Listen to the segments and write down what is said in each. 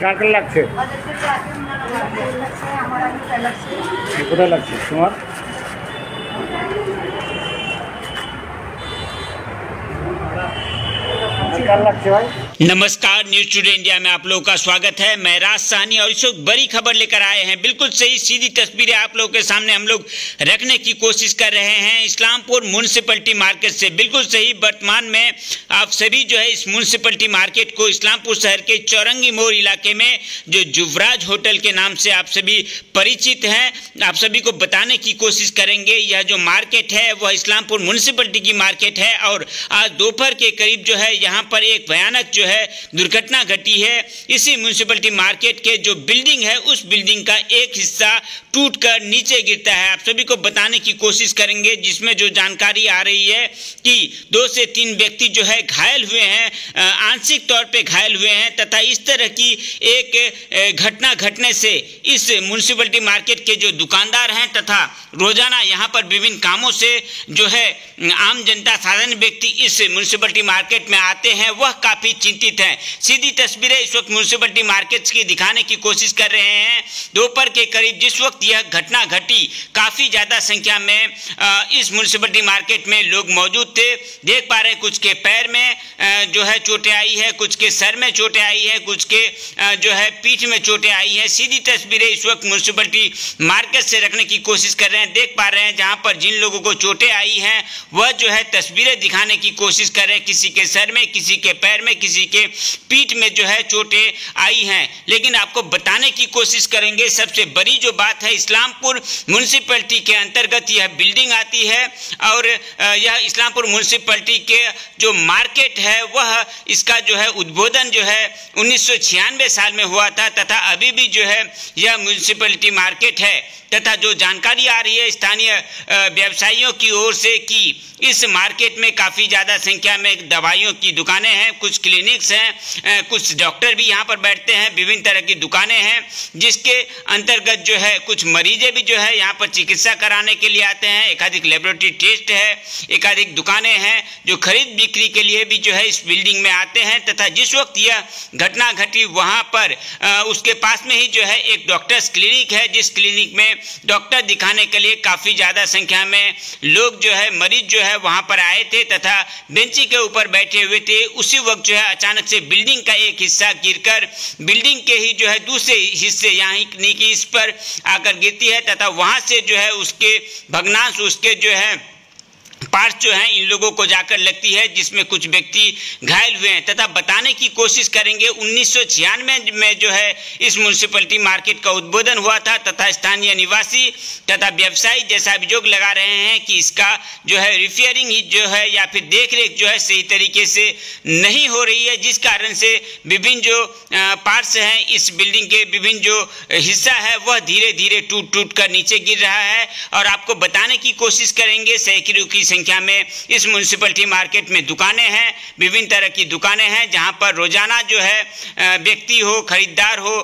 কার লাগছে? কোথায় লাগছে তোমার? नमस्कार, न्यूज टुडे इंडिया में आप लोगों का स्वागत है। मैं राज साहनी और इस वक्त बड़ी खबर लेकर आए हैं। बिल्कुल सही सीधी तस्वीरें आप लोगों के सामने हम लोग रखने की कोशिश कर रहे हैं इस्लामपुर म्युनिसिपैलिटी मार्केट से। बिल्कुल सही, वर्तमान में आप सभी जो है इस म्युनिसिपैलिटी मार्केट को इस्लामपुर शहर के चौरंगी मोड़ इलाके में जो युवराज होटल के नाम से आप सभी परिचित हैं, आप सभी को बताने की कोशिश करेंगे। यह जो मार्केट है वह इस्लामपुर म्युनिसिपैलिटी की मार्केट है और आज दोपहर के करीब जो है यहाँ पर एक भयानक जो है दुर्घटना घटी है। इसी म्युनिसिपैलिटी मार्केट के जो बिल्डिंग है उस बिल्डिंग का एक हिस्सा टूटकर नीचे गिरता है। आप सभी को बताने की कोशिश करेंगे, जिसमें जो जानकारी आ रही है कि 2 से 3 व्यक्ति जो है घायल हुए हैं, आंशिक तौर पे घायल हुए हैं तथा इस तरह की एक घटना घटने से इस म्युनिसिपैलिटी मार्केट के जो दुकानदार हैं तथा रोजाना यहाँ पर विभिन्न कामों से जो है आम जनता साधारण व्यक्ति इस म्युनिसिपैलिटी मार्केट में आते हैं, वह काफी चिंतित हैं। सीधी तस्वीरें इस वक्त म्युनिसिपैलिटी मार्केट की दिखाने की कोशिश कर रहे हैं। दोपहर के करीब जिस वक्त यह घटना घटी, काफी ज्यादा संख्या में इस म्युनिसिपैलिटी मार्केट में लोग मौजूद थे। देख पा रहे हैं कुछ के पैर में जो है चोटें आई है, कुछ के सर में चोटें आई है, कुछ के जो है पीठ में चोटें आई है। सीधी तस्वीरें इस वक्त म्युनिसिपैलिटी मार्केट से रखने की कोशिश कर रहे हैं। देख पा रहे हैं जहां पर जिन लोगों को चोटें आई हैं वह जो है तस्वीरें दिखाने की कोशिश कर रहे हैं। किसी के सर में, किसी के पैर में, किसी के पीठ में जो है चोटें आई हैं। लेकिन आपको बताने की कोशिश करेंगे, सबसे बड़ी जो बात है, इस्लामपुर म्युनिसिपैलिटी के अंतर्गत यह बिल्डिंग आती है और यह इस्लामपुर म्युनिसिपैलिटी के जो मार्केट है वह इसका जो है उद्बोधन जो है 1996 साल में हुआ था तथा अभी भी जो है यह म्युनिसिपैलिटी मार्केट है। तथा जो जानकारी आ रही है स्थानीय व्यवसायियों की ओर से कि इस मार्केट में काफ़ी ज़्यादा संख्या में दवाइयों की दुकानें हैं, कुछ क्लिनिक्स हैं, कुछ डॉक्टर भी यहाँ पर बैठते हैं, विभिन्न तरह की दुकानें हैं, जिसके अंतर्गत जो है कुछ मरीजें भी जो है यहाँ पर चिकित्सा कराने के लिए आते हैं। एकाधिक लेबोरेटरी टेस्ट है, एकाधिक दुकानें हैं जो खरीद बिक्री के लिए भी जो है इस बिल्डिंग में आते हैं। तथा जिस वक्त यह घटना घटी वहाँ पर उसके पास में ही जो है एक डॉक्टर्स क्लिनिक है, जिस क्लिनिक में डॉक्टर दिखाने के लिए काफी ज्यादा संख्या में लोग जो है मरीज जो है वहां पर आए थे तथा बेंची के ऊपर बैठे हुए थे। उसी वक्त जो है अचानक से बिल्डिंग का एक हिस्सा गिरकर बिल्डिंग के ही जो है दूसरे हिस्से यानी कि इस पर आकर गिरती है तथा वहां से जो है उसके भग्नांश, उसके जो है पार्ट जो है इन लोगों को जाकर लगती है, जिसमें कुछ व्यक्ति घायल हुए हैं। तथा बताने की कोशिश करेंगे 1996 में जो है इस म्युनिसिपैलिटी मार्केट का उद्बोधन हुआ था तथा स्थानीय निवासी तथा व्यवसायी जैसा अभियोग लगा रहे हैं कि इसका जो है रिपेयरिंग ही जो है या फिर देखरेख जो है सही तरीके से नहीं हो रही है, जिस कारण से विभिन्न जो पार्ट्स हैं इस बिल्डिंग के विभिन्न जो हिस्सा है वह धीरे धीरे टूट टूट कर नीचे गिर रहा है। और आपको बताने की कोशिश करेंगे सैकड़ों की संख्या में इस म्युनिसिपैलिटी मार्केट में दुकानें हैं, विभिन्न तरह की दुकानें हैं, जहां पर रोजाना जो है व्यक्ति हो, खरीदार हो,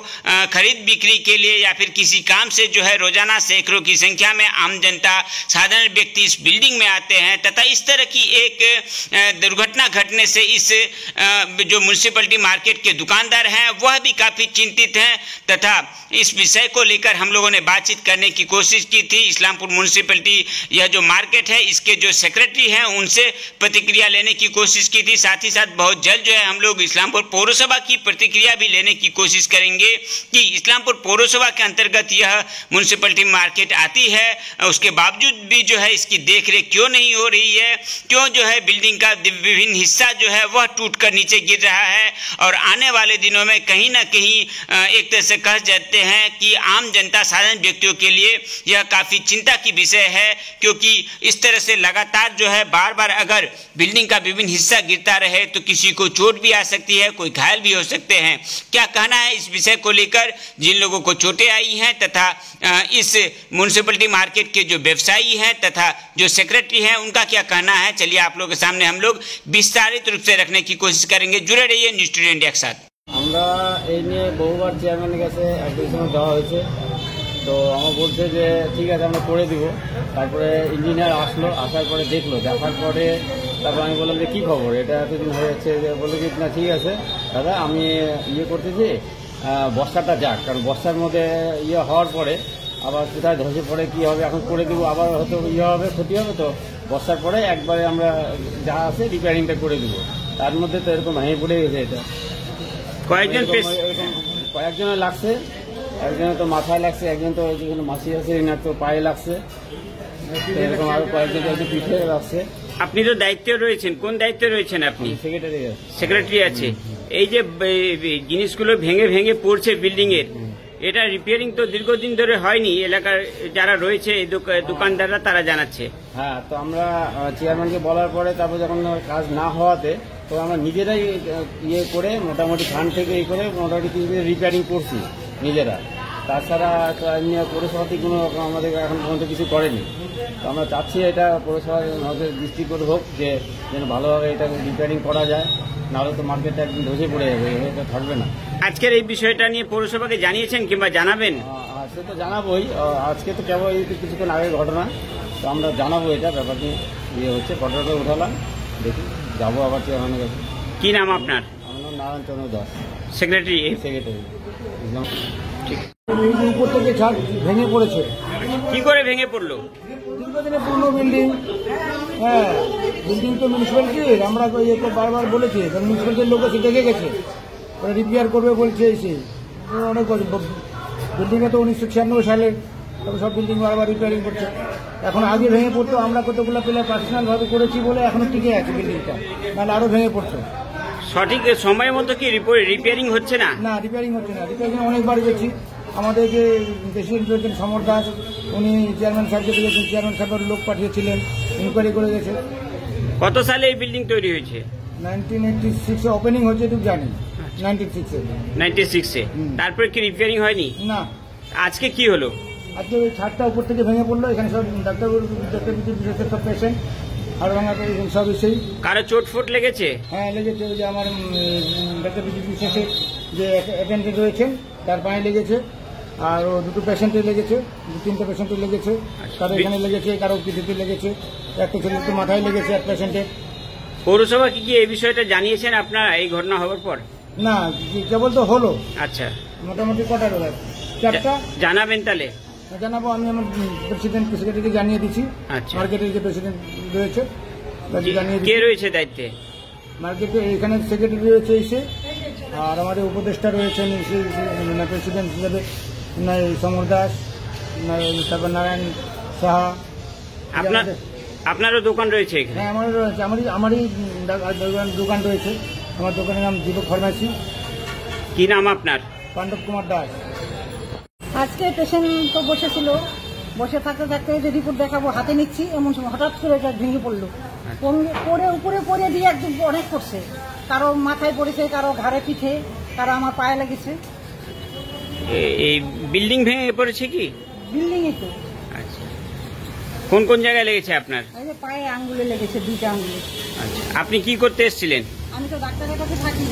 खरीद बिक्री के लिए या फिर किसी काम से जो है रोजाना सैकड़ों की संख्या में आम जनता साधारण व्यक्ति इस बिल्डिंग में आते हैं। तथा इस तरह की एक दुर्घटना घटने से इस जो म्युनिसिपैलिटी मार्केट के दुकानदार हैं वह भी काफी चिंतित हैं तथा इस विषय को लेकर हम लोगों ने बातचीत करने की कोशिश की थी। इस्लामपुर म्युनिसिपैलिटी यह जो मार्केट है इसके जो सेक्रेटरी हैं उनसे प्रतिक्रिया लेने की कोशिश की थी। साथ ही साथ बहुत जल्द जो है हम लोग इस्लामपुर पौरसभा की प्रतिक्रिया भी लेने की कोशिश करेंगे कि इस्लामपुर पौरसभा के अंतर्गत यह म्युनिसिपैलिटी मार्केट आती है, उसके बावजूद भी जो है इसकी देखरेख क्यों नहीं हो रही है, क्यों जो है बिल्डिंग का विभिन्न हिस्सा जो है वह टूटकर नीचे गिर रहा है। और आने वाले दिनों में कहीं ना कहीं एक तरह से कह जाते हैं कि आम जनता साधारण व्यक्तियों के लिए यह काफ़ी चिंता की विषय है, क्योंकि इस तरह से लगातार लगातार जो है बार बार अगर बिल्डिंग का विभिन्न हिस्सा गिरता रहे तो किसी को चोट भी आ सकती है, कोई घायल भी हो सकते हैं। क्या कहना है इस विषय को लेकर जिन लोगों को चोटें आई हैं तथा इस म्युनिसिपैलिटी मार्केट के जो व्यवसायी हैं तथा जो सेक्रेटरी हैं उनका क्या कहना है, चलिए आप लोगों के सामने हम लोग विस्तारित रूप से रखने की कोशिश करेंगे। जुड़े रहिए न्यूज़ टुडे इंडिया के साथ। আমরা এই নিয়ে বহুবার চেয়ারম্যানের কাছে অ্যাপ্লিকেশন দেওয়া হয়েছে, তো আমার বলছে যে ঠিক আছে আমরা করে দিব। তারপরে ইঞ্জিনিয়ার আসলো, আসার পরে দেখলো, দেখার পরে তারপর আমি বললাম যে কী খবর, এটা এতদিন হয়ে যাচ্ছে, যে বলে কি না ঠিক আছে দাদা আমি ইয়ে করতেছি, বর্ষাটা যাক, কারণ বর্ষার মধ্যে ইয়ে হওয়ার পরে আবার কোথায় ধসে পড়ে কী হবে, এখন করে দেবো আবার হয়তো ইয়ে হবে, ক্ষতি হবে, তো বর্ষার পরে একবারে আমরা যা আছে রিপেয়ারিংটা করে দেবো। তার মধ্যে তো এরকম ভেঙে পড়ে গেছে, এটা কয়েকজনের লাগছে, একজনের তো মাথায় লাগছে, একজন তো যেখানে মাসি আছে এনার তো পায়ে লাগছে, এরকম আরো কয়েকজন পিঠে লাগছে। আপনি তো দায়িত্বে রয়েছেন, কোন দায়িত্বে রয়েছেন আপনি? সেক্রেটারি আছে। এই যে জিনিসগুলো ভেঙে ভেঙে পড়ছে বিল্ডিং এর, এটা রিপেয়ারিং তো দীর্ঘদিন ধরে হয়নি, এলাকার যারা রয়েছে এই দোকানদাররা তারা জানাচ্ছে। হ্যাঁ, তো আমরা চেয়ারম্যানকে বলার পরে তারপর যখন কাজ না হওয়াতে তো আমরা নিজেরাই ইয়ে করে মোটামুটি ফান্ড থেকে এই করে মোটামুটি রিপেয়ারিং করছি নিজেরা। তাছাড়া তো এমনি পৌরসভা থেকে কোনো আমাদের এখন পর্যন্ত কিছু করেনি। তো আমরা চাচ্ছি এটা পৌরসভার দৃষ্টিকোণ হোক, যে যেন ভালোভাবে এটা রিপেয়ারিং করা যায়, নাহলে তো মার্কেটটা একদিন ধসে পড়ে যাবে, এটা থাকবে না। আজকের এই বিষয়টা নিয়ে পৌরসভাকে জানিয়েছেন কিংবা জানাবেন? আজকে তো জানাবোই, আজকে তো কেবল এই কিছুক্ষণ আগের ঘটনা, তো আমরা জানাবো এটা ব্যাপার নিয়ে ইয়ে হচ্ছে, ফটোটা উঠালাম, দেখি যাবো আবার চেয়ারম্যানের কাছে। কি নাম আপনার? আমার নাম নারায়ণ চন্দ্র দাস, সেক্রেটারি। ঠিক। উপর থেকে ছাদ ভেঙে পড়েছে। কি করে ভেঙে পড়লো? দীর্ঘদিনের পুরনো বিল্ডিং। হ্যাঁ, বিল্ডিং তো মিউনিসিপ্যালিটির, আমরা তো বারবার বলেছি, কারণ মিউনিসিপ্যালিটির লোক এসে দেখে গেছে, ওরা রিপেয়ার করবে বলছে এসে। অনেক বিল্ডিংয়ে তো 1996 সালে তবে সব বিল্ডিং বারবার রিপেয়ারিং করছে। এখন আগে ভেঙে পড়তো, আমরা কতগুলো প্লেয়ার পার্সোনালভাবে করেছি বলে এখনো টিকে আছে বিল্ডিংটা, নাহলে আরও ভেঙে পড়তো। সঠিক সময় মতো কি রিপেয়ারিং হচ্ছে না? না, রিপেয়ারিং হচ্ছে না। রিপেয়ারিং অনেকবার গেছি, আমাদের যে প্রেসিডেন্ট রয়েছেন সমর দাস, উনি চেয়ারম্যান স্যারকে দিয়েছেন, চেয়ারম্যান সাহেবের লোক পাঠিয়েছিলেন, ইনকোয়ারি করে গেছে। কত সালে এই বিল্ডিং তৈরি হয়েছে? 1986-এ ওপেনিং হয়েছে, ঠিক জানি 96-এ। তারপরে কি রিপেয়ারিং হয়নি? না। আজকে কি হলো? আজকে ওই ছাদটা উপর থেকে ভেঙে পড়লো, এখানে সব ডাক্তার বিশেষের সব পেশেন্ট আর ভাঙা সব এসেই। কারো চোট ফোট লেগেছে? হ্যাঁ লেগেছে, ওই যে আমার ডাক্তার বিশেষের যে অ্যাটেন্ডেন্ট রয়েছেন তার পায়ে লেগেছে, আর ও দুটো পেশেন্টের লেগেছে, 2-3টে পেশেন্টের লেগেছে, কারো এখানে লেগেছে, কারো পিঠেতে লেগেছে, একটা ছেলের তো মাথায় লেগেছে এক পেশেন্টের। পৌরসভা কি এই বিষয়টা জানিয়েছেন আপনারা এই ঘটনা হওয়ার পর? না, কেবল তো হলো। আচ্ছা, মোটামুটি কটা হলো? 4টা। জানাবেন তাহলে? জানাবো, আমি আমার প্রেসিডেন্ট সেক্রেটারিকে জানিয়ে দিচ্ছি। আচ্ছা, মার্কেটের যে প্রেসিডেন্ট রয়েছে জানিয়ে কে রয়েছে দায়িত্বে? মার্কেটে এখানে সেক্রেটারি রয়েছে এসে, আর আমাদের উপদেষ্টা রয়েছেন প্রেসিডেন্ট হিসেবে সমর দাস, তারপর নারায়ণ সাহা। আপনারও দোকান রয়েছে এখানে? হ্যাঁ, আমারও রয়েছে, আমারই দোকান রয়েছে। আমার দোকানের নাম দীপক ফার্মাসি। কি নাম আপনার? পাণ্ডব কুমার দাস। আজকে পেশেন্ট তো বসেছিল, বসে থাকতে থাকতে যে রিপোর্ট দেখাবো হাতে নিচ্ছি, এমন সময় হঠাৎ করে এটা ভেঙে পড়লো, পড়ে উপরে পড়ে দিয়ে একদম অনেক পড়ছে, কারো মাথায় পড়েছে, কারো ঘাড়ে পিঠে, কারো আমার পায়ে লেগেছে। এই বিল্ডিং ভেঙে পড়েছে কি? বিল্ডিং এ তো। আচ্ছা, কোন কোন জায়গায় লেগেছে আপনার? এই যে পায়ে আঙ্গুলে লেগেছে, 2টা আঙ্গুলে। আচ্ছা, আপনি কি করতে এসেছিলেন? আমি তো ডাক্তারের কাছে থাকি,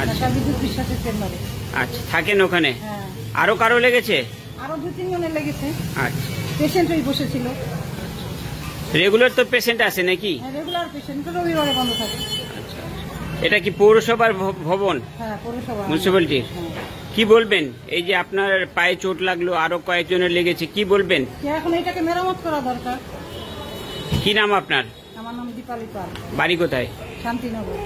ডাক্তার বিদ্যুৎ বিশ্বাসের চেম্বারে। আচ্ছা, থাকেন ওখানে? হ্যাঁ। আরো কারো লেগেছে? আরো 2-3 জনের লেগেছে। আচ্ছা, পেশেন্ট ওই বসেছিল। রেগুলার তো পেশেন্ট আসে নাকি? রেগুলার পেশেন্ট, রবিবারে বন্ধ থাকে। আচ্ছা, এটা কি পৌরসভার ভবন? হ্যাঁ, পৌরসভা মিউনিসিপ্যালিটির। কি বলবেন এই যে আপনার পায়ে চোট লাগলো, আরো কয়েকজনের লেগেছে, কি বলবেন? এখন এটাকে মেরামত করা দরকার। কি নাম আপনার? আমার নাম দীপালি পাল। বাড়ি কোথায়? শান্তিনগর।